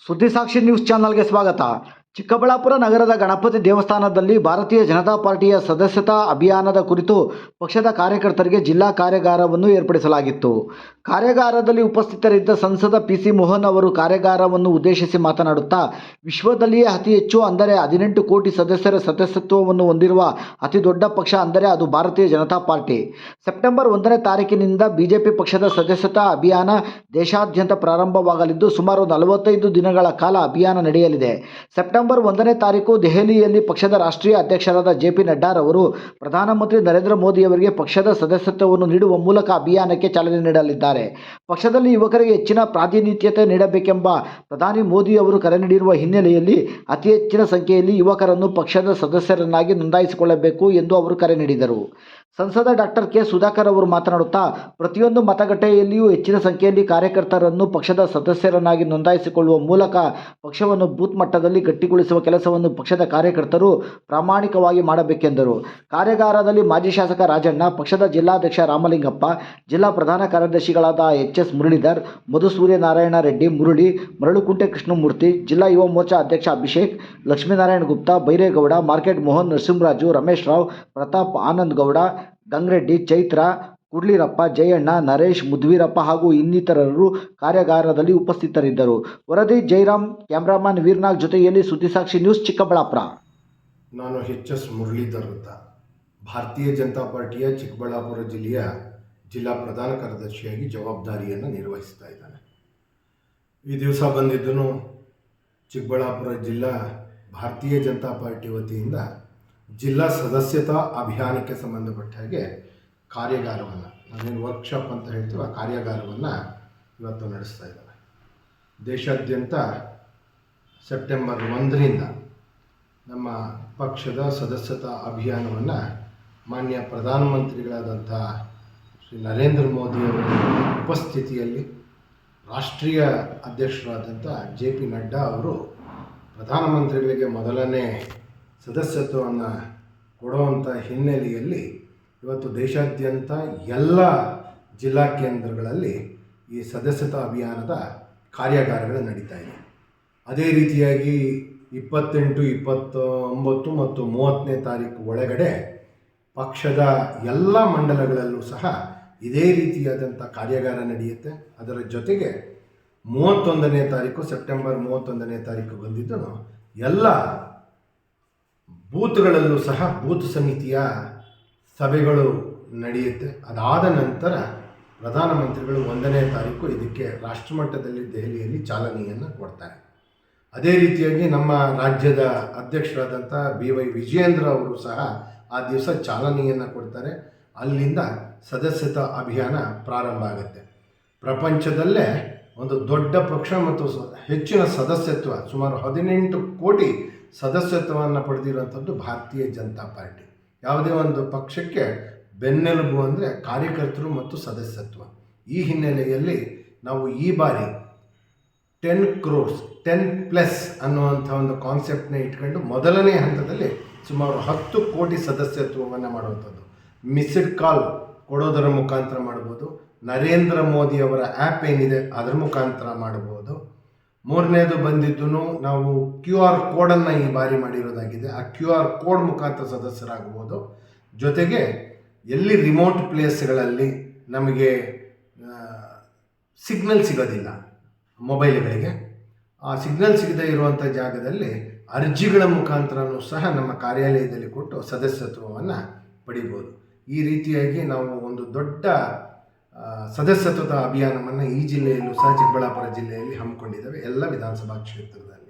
ಸುದ್ದಿಸಾಕ್ಷಿ news ಚಾನಲ್ಗೆ ಸ್ವಾಗತ. ಚಿಕ್ಕಬಳ್ಳಾಪುರ ನಗರದ ಗಣಪತಿ ದೇವಸ್ಥಾನದಲ್ಲಿ ಭಾರತೀಯ ಜನತಾ ಪಾರ್ಟಿಯ ಸದಸ್ಯತಾ ಅಭಿಯಾನದ ಕುರಿತು ಪಕ್ಷದ ಕಾರ್ಯಕರ್ತರಿಗೆ ಜಿಲ್ಲಾ ಕಾರ್ಯಾಗಾರವನ್ನು ಏರ್ಪಡಿಸಲಾಗಿತ್ತು. ಕಾರ್ಯಾಗಾರದಲ್ಲಿ ಉಪಸ್ಥಿತರಿದ್ದ ಸಂಸದ ಪಿಸಿ ಮೋಹನ್ ಅವರು ಕಾರ್ಯಾಗಾರವನ್ನು ಉದ್ದೇಶಿಸಿ ಮಾತನಾಡುತ್ತಾ, ವಿಶ್ವದಲ್ಲಿಯೇ ಅತಿ ಹೆಚ್ಚು ಅಂದರೆ 18 ಕೋಟಿ ಸದಸ್ಯರ ಸದಸ್ಯತ್ವವನ್ನು ಹೊಂದಿರುವ ಅತಿ ದೊಡ್ಡ ಪಕ್ಷ ಅಂದರೆ ಅದು ಭಾರತೀಯ ಜನತಾ ಪಾರ್ಟಿ. ಸೆಪ್ಟೆಂಬರ್ 1ನೇ ತಾರೀಕಿನಿಂದ ಬಿಜೆಪಿ ಪಕ್ಷದ ಸದಸ್ಯತಾ ಅಭಿಯಾನ ದೇಶಾದ್ಯಂತ ಪ್ರಾರಂಭವಾಗಲಿದ್ದು ಸುಮಾರು 45 ದಿನಗಳ ಕಾಲ ಅಭಿಯಾನ ನಡೆಯಲಿದೆ. ಸೆಪ್ಟೆಂಬರ್ 1ನೇ ತಾರೀಕು ದೆಹಲಿಯಲ್ಲಿ ಪಕ್ಷದ ರಾಷ್ಟ್ರೀಯ ಅಧ್ಯಕ್ಷರಾದ ಜೆ.ಪಿ. ನಡ್ಡಾರವರು ಪ್ರಧಾನಮಂತ್ರಿ ನರೇಂದ್ರ ಮೋದಿಯವರಿಗೆ ಪಕ್ಷದ ಸದಸ್ಯತ್ವವನ್ನು ನೀಡುವ ಮೂಲಕ ಅಭಿಯಾನಕ್ಕೆ ಚಾಲನೆ ನೀಡಲಿದ್ದಾರೆ. ಪಕ್ಷದಲ್ಲಿ ಯುವಕರಿಗೆ ಹೆಚ್ಚಿನ ಪ್ರಾತಿನಿಧ್ಯತೆ ನೀಡಬೇಕೆಂಬ ಪ್ರಧಾನಿ ಮೋದಿ ಅವರು ಕರೆ ನೀಡಿರುವ ಹಿನ್ನೆಲೆಯಲ್ಲಿ ಅತಿ ಹೆಚ್ಚಿನ ಸಂಖ್ಯೆಯಲ್ಲಿ ಯುವಕರನ್ನು ಪಕ್ಷದ ಸದಸ್ಯರನ್ನಾಗಿ ನೋಂದಾಯಿಸಿಕೊಳ್ಳಬೇಕು ಎಂದು ಅವರು ಕರೆ ನೀಡಿದರು. ಸಂಸದ ಡಾಕ್ಟರ್ ಕೆ. ಸುಧಾಕರ್ ಅವರು ಮಾತನಾಡುತ್ತಾ, ಪ್ರತಿಯೊಂದು ಮತಗಟ್ಟೆಯಲ್ಲಿಯೂ ಹೆಚ್ಚಿನ ಸಂಖ್ಯೆಯಲ್ಲಿ ಕಾರ್ಯಕರ್ತರನ್ನು ಪಕ್ಷದ ಸದಸ್ಯರನ್ನಾಗಿ ನೋಂದಾಯಿಸಿಕೊಳ್ಳುವ ಮೂಲಕ ಪಕ್ಷವನ್ನು ಬೂತ್ ಮಟ್ಟದಲ್ಲಿ ಗಟ್ಟಿಗೊಳಿಸುವ ಕೆಲಸವನ್ನು ಪಕ್ಷದ ಕಾರ್ಯಕರ್ತರು ಪ್ರಾಮಾಣಿಕವಾಗಿ ಮಾಡಬೇಕೆಂದರು. ಕಾರ್ಯಾಗಾರದಲ್ಲಿ ಮಾಜಿ ಶಾಸಕ ರಾಜಣ್ಣ, ಪಕ್ಷದ ಜಿಲ್ಲಾಧ್ಯಕ್ಷ ರಾಮಲಿಂಗಪ್ಪ, ಜಿಲ್ಲಾ ಪ್ರಧಾನ ಕಾರ್ಯದರ್ಶಿಗಳಾದ ಎಚ್.ಎಸ್. ಮುರಳೀಧರ್, ಮಧುಸೂರ್ಯನಾರಾಯಣ ರೆಡ್ಡಿ, ಮುರಳಿ, ಮರಳುಕುಂಟೆ ಕೃಷ್ಣಮೂರ್ತಿ, ಜಿಲ್ಲಾ ಯುವ ಮೋರ್ಚಾ ಅಧ್ಯಕ್ಷ ಅಭಿಷೇಕ್, ಲಕ್ಷ್ಮೀನಾರಾಯಣ ಗುಪ್ತಾ, ಬೈರೇಗೌಡ, ಮಾರ್ಕೆಟ್ ಮೋಹನ್, ನರಸಿಂಹರಾಜು, ರಮೇಶ್ ರಾವ್, ಪ್ರತಾಪ್, ಆನಂದ್ ಗೌಡ, ಗಂಗರೆಡ್ಡಿ, ಚೈತ್ರ, ಕುಡ್ಲಿರಪ್ಪ, ಜಯಣ್ಣ, ನರೇಶ್, ಮುದ್ವೀರಪ್ಪ ಹಾಗೂ ಇನ್ನಿತರರು ಕಾರ್ಯಾಗಾರದಲ್ಲಿ ಉಪಸ್ಥಿತರಿದ್ದರು. ವರದಿ ಜೈರಾಮ್, ಕ್ಯಾಮರಾಮನ್ ವೀರ್ನಾಗ್. ಜೊತೆಯಲ್ಲಿ ಸುದ್ದಿಸಾಕ್ಷಿ ನ್ಯೂಸ್, ಚಿಕ್ಕಬಳ್ಳಾಪುರ. ನಾನು ಎಚ್.ಎಸ್. ಮುರಳೀಧರ್ ಅಂತ ಭಾರತೀಯ ಜನತಾ ಪಾರ್ಟಿಯ ಚಿಕ್ಕಬಳ್ಳಾಪುರ ಜಿಲ್ಲೆಯ ಜಿಲ್ಲಾ ಪ್ರಧಾನ ಕಾರ್ಯದರ್ಶಿಯಾಗಿ ಜವಾಬ್ದಾರಿಯನ್ನು ನಿರ್ವಹಿಸ್ತಾ ಇದ್ದಾನೆ. ಈ ದಿವಸ ಬಂದಿದ್ದನು ಚಿಕ್ಕಬಳ್ಳಾಪುರ ಜಿಲ್ಲಾ ಭಾರತೀಯ ಜನತಾ ಪಾರ್ಟಿ ವತಿಯಿಂದ ಜಿಲ್ಲಾ ಸದಸ್ಯತಾ ಅಭಿಯಾನಕ್ಕೆ ಸಂಬಂಧಪಟ್ಟ ಹಾಗೆ ಕಾರ್ಯಾಗಾರವನ್ನು, ನಾವೇನು ವರ್ಕ್ಶಾಪ್ ಅಂತ ಹೇಳ್ತೀವಿ, ಆ ಕಾರ್ಯಾಗಾರವನ್ನು ಇವತ್ತು ನಡೆಸ್ತಾ ಇದ್ದಾರೆ. ದೇಶಾದ್ಯಂತ ಸೆಪ್ಟೆಂಬರ್ 1ರಿಂದ ನಮ್ಮ ಪಕ್ಷದ ಸದಸ್ಯತಾ ಅಭಿಯಾನವನ್ನು ಮಾನ್ಯ ಪ್ರಧಾನಮಂತ್ರಿಗಳಾದಂಥ ಶ್ರೀ ನರೇಂದ್ರ ಮೋದಿಯವರ ಉಪಸ್ಥಿತಿಯಲ್ಲಿ ರಾಷ್ಟ್ರೀಯ ಅಧ್ಯಕ್ಷರಾದಂಥ ಜೆ.ಪಿ. ನಡ್ಡಾ ಅವರು ಪ್ರಧಾನಮಂತ್ರಿಗಳಿಗೆ ಮೊದಲನೇ ಸದಸ್ಯತ್ವವನ್ನು ಕೊಡುವಂಥ ಹಿನ್ನೆಲೆಯಲ್ಲಿ ಇವತ್ತು ದೇಶಾದ್ಯಂತ ಎಲ್ಲ ಜಿಲ್ಲಾ ಕೇಂದ್ರಗಳಲ್ಲಿ ಈ ಸದಸ್ಯತಾ ಅಭಿಯಾನದ ಕಾರ್ಯಾಗಾರಗಳು ನಡೀತಾ ಇದೆ. ಅದೇ ರೀತಿಯಾಗಿ 28, 29 ಮತ್ತು 30ನೇ ತಾರೀಕು ಒಳಗಡೆ ಪಕ್ಷದ ಎಲ್ಲ ಮಂಡಲಗಳಲ್ಲೂ ಸಹ ಇದೇ ರೀತಿಯಾದಂಥ ಕಾರ್ಯಾಗಾರ ನಡೆಯುತ್ತೆ. ಅದರ ಜೊತೆಗೆ 31ನೇ ತಾರೀಕು, ಸೆಪ್ಟೆಂಬರ್ 31ನೇ ತಾರೀಕು ಬಂದಿದ್ದು ಎಲ್ಲ ಬೂತ್ಗಳಲ್ಲೂ ಸಹ ಬೂತ್ ಸಮಿತಿಯ ಸಭೆಗಳು ನಡೆಯುತ್ತೆ. ಅದಾದ ನಂತರ ಪ್ರಧಾನಮಂತ್ರಿಗಳು 1ನೇ ತಾರೀಕು ಇದಕ್ಕೆ ರಾಷ್ಟ್ರಮಟ್ಟದಲ್ಲಿ ದೆಹಲಿಯಲ್ಲಿ ಚಾಲನೆಯನ್ನು ಕೊಡ್ತಾರೆ. ಅದೇ ರೀತಿಯಾಗಿ ನಮ್ಮ ರಾಜ್ಯದ ಅಧ್ಯಕ್ಷರಾದಂಥ ಬಿ.ವೈ. ವಿಜಯೇಂದ್ರ ಅವರು ಸಹ ಆ ದಿವಸ ಚಾಲನೆಯನ್ನು ಕೊಡ್ತಾರೆ. ಅಲ್ಲಿಂದ ಸದಸ್ಯತಾ ಅಭಿಯಾನ ಪ್ರಾರಂಭ ಆಗುತ್ತೆ. ಪ್ರಪಂಚದಲ್ಲೇ ಒಂದು ದೊಡ್ಡ ಪಕ್ಷ ಮತ್ತು ಹೆಚ್ಚಿನ ಸದಸ್ಯತ್ವ, ಸುಮಾರು 18 ಕೋಟಿ ಸದಸ್ಯತ್ವವನ್ನು ಪಡೆದಿರುವಂಥದ್ದು ಭಾರತೀಯ ಜನತಾ ಪಾರ್ಟಿ. ಯಾವುದೇ ಒಂದು ಪಕ್ಷಕ್ಕೆ ಬೆನ್ನೆಲುಬು ಅಂದರೆ ಕಾರ್ಯಕರ್ತರು ಮತ್ತು ಸದಸ್ಯತ್ವ. ಈ ಹಿನ್ನೆಲೆಯಲ್ಲಿ ನಾವು ಈ ಬಾರಿ 10 crores 10+ ಅನ್ನುವಂಥ ಒಂದು ಕಾನ್ಸೆಪ್ಟ್ನ ಇಟ್ಕೊಂಡು ಮೊದಲನೇ ಹಂತದಲ್ಲಿ ಸುಮಾರು 10 ಕೋಟಿ ಸದಸ್ಯತ್ವವನ್ನು ಮಾಡುವಂಥದ್ದು. ಮಿಸ್ಡ್ ಕಾಲ್ ಕೊಡೋದರ ಮುಖಾಂತರ ಮಾಡ್ಬೋದು, ನರೇಂದ್ರ ಮೋದಿಯವರ ಆ್ಯಪ್ ಏನಿದೆ ಅದರ ಮುಖಾಂತರ ಮಾಡ್ಬೋದು. ಮೂರನೇದು ಬಂದಿದ್ದು ನಾವು QR ಕೋಡನ್ನು ಈ ಬಾರಿ ಮಾಡಿರೋದಾಗಿದೆ. ಆ QR ಕೋಡ್ ಮುಖಾಂತರ ಸದಸ್ಯರಾಗ್ಬೋದು. ಜೊತೆಗೆ ಎಲ್ಲಿ ರಿಮೋಟ್ ಪ್ಲೇಸ್ಗಳಲ್ಲಿ ನಮಗೆ ಸಿಗ್ನಲ್ ಸಿಗೋದಿಲ್ಲ ಮೊಬೈಲ್ಗಳಿಗೆ, ಆ ಸಿಗ್ನಲ್ ಸಿಗದೇ ಇರುವಂಥ ಜಾಗದಲ್ಲಿ ಅರ್ಜಿಗಳ ಮುಖಾಂತರನೂ ಸಹ ನಮ್ಮ ಕಾರ್ಯಾಲಯದಲ್ಲಿ ಕೊಟ್ಟು ಸದಸ್ಯತ್ವವನ್ನು ಪಡಿಬೋದು. ಈ ರೀತಿಯಾಗಿ ನಾವು ಒಂದು ದೊಡ್ಡ ಸದಸ್ಯತ್ವದ ಅಭಿಯಾನವನ್ನು ಈ ಜಿಲ್ಲೆಯಲ್ಲೂ ಸಹ, ಚಿಕ್ಕಬಳ್ಳಾಪುರ ಜಿಲ್ಲೆಯಲ್ಲಿ ಹಮ್ಮಿಕೊಂಡಿದ್ದೇವೆ, ಎಲ್ಲ ವಿಧಾನಸಭಾ ಕ್ಷೇತ್ರದಲ್ಲಿ.